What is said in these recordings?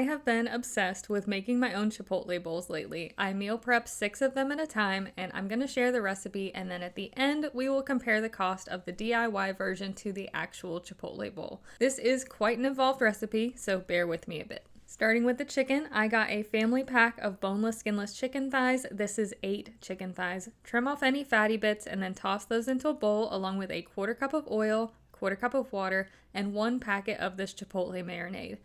have been obsessed with making my own Chipotle bowls lately. I meal prep 6 of them at a time, and I'm going to share the recipe, and then at the end, we will compare the cost of the DIY version to the actual Chipotle bowl. This is quite an involved recipe, so bear with me a bit. Starting with the chicken, I got a family pack of boneless, skinless chicken thighs. This is 8 chicken thighs. Trim off any fatty bits and then toss those into a bowl along with a 1/4 cup of oil, 1/4 cup of water, and 1 packet of this Chipotle marinade.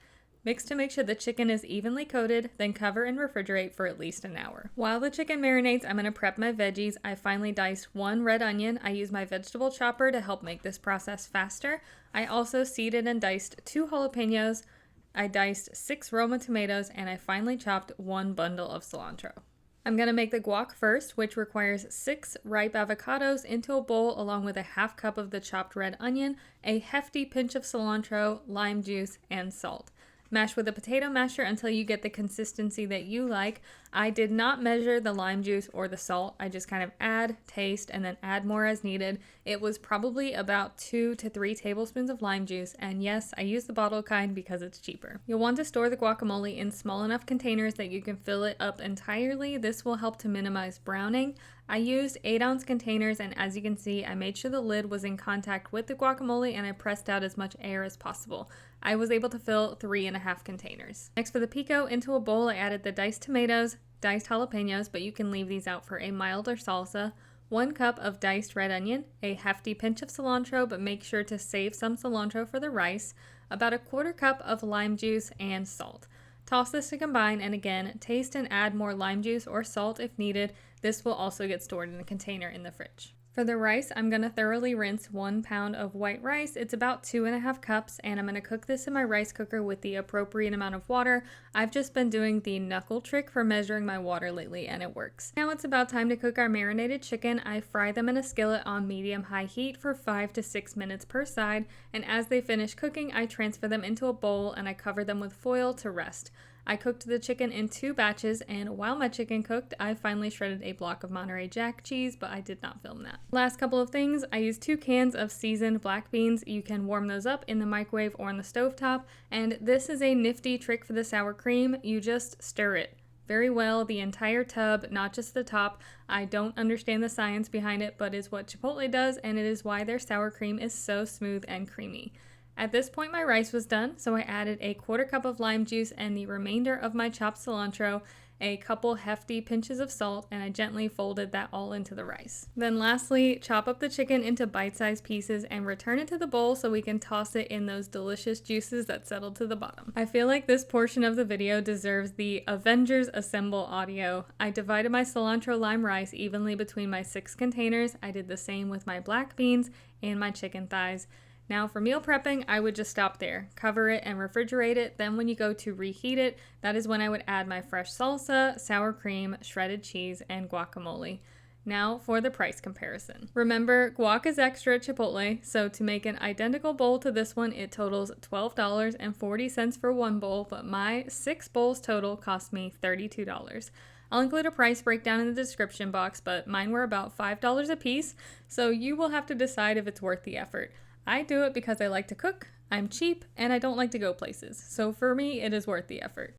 Mix to make sure the chicken is evenly coated, then cover and refrigerate for at least an hour. While the chicken marinates, I'm going to prep my veggies. I finely diced 1 red onion. I use my vegetable chopper to help make this process faster. I also seeded and diced 2 jalapenos. I diced 6 Roma tomatoes, and I finely chopped 1 bundle of cilantro. I'm going to make the guac first, which requires 6 ripe avocados into a bowl along with a 1/2 cup of the chopped red onion, a hefty pinch of cilantro, lime juice, and salt. Mash with a potato masher until you get the consistency that you like. I did not measure the lime juice or the salt. I just kind of add, taste, and then add more as needed. It was probably about 2 to 3 tablespoons of lime juice, and yes, I use the bottle kind because it's cheaper. You'll want to store the guacamole in small enough containers that you can fill it up entirely. This will help to minimize browning. I used 8-ounce containers, and as you can see, I made sure the lid was in contact with the guacamole and I pressed out as much air as possible. I was able to fill 3.5 containers. Next, for the pico, into a bowl I added the diced tomatoes, diced jalapenos, but you can leave these out for a milder salsa, 1 cup of diced red onion, a hefty pinch of cilantro, but make sure to save some cilantro for the rice, about a 1/4 cup of lime juice, and salt. Toss this to combine, and again, taste and add more lime juice or salt if needed. This will also get stored in a container in the fridge. For the rice, I'm going to thoroughly rinse 1 pound of white rice. It's about 2.5 cups, and I'm going to cook this in my rice cooker with the appropriate amount of water. I've just been doing the knuckle trick for measuring my water lately, and it works. Now it's about time to cook our marinated chicken. I fry them in a skillet on medium-high heat for 5 to 6 minutes per side, and as they finish cooking, I transfer them into a bowl and I cover them with foil to rest. I cooked the chicken in 2 batches, and while my chicken cooked, I finally shredded a block of Monterey Jack cheese, but I did not film that. Last couple of things, I used 2 cans of seasoned black beans. You can warm those up in the microwave or on the stovetop, and this is a nifty trick for the sour cream. You just stir it very well, the entire tub, not just the top. I don't understand the science behind it, but it's what Chipotle does, and it is why their sour cream is so smooth and creamy. At this point, my rice was done, so I added a 1/4 cup of lime juice and the remainder of my chopped cilantro, a couple hefty pinches of salt, and I gently folded that all into the rice. Then lastly, chop up the chicken into bite-sized pieces and return it to the bowl so we can toss it in those delicious juices that settled to the bottom. I feel like this portion of the video deserves the Avengers Assemble audio. I divided my cilantro lime rice evenly between my 6 containers. I did the same with my black beans and my chicken thighs. Now for meal prepping, I would just stop there, cover it and refrigerate it. Then when you go to reheat it, that is when I would add my fresh salsa, sour cream, shredded cheese, and guacamole. Now for the price comparison. Remember, guac is extra at Chipotle, so to make an identical bowl to this one, it totals $12.40 for 1 bowl, but my 6 bowls total cost me $32. I'll include a price breakdown in the description box, but mine were about $5 a piece, so you will have to decide if it's worth the effort. I do it because I like to cook, I'm cheap, and I don't like to go places, so for me, it is worth the effort.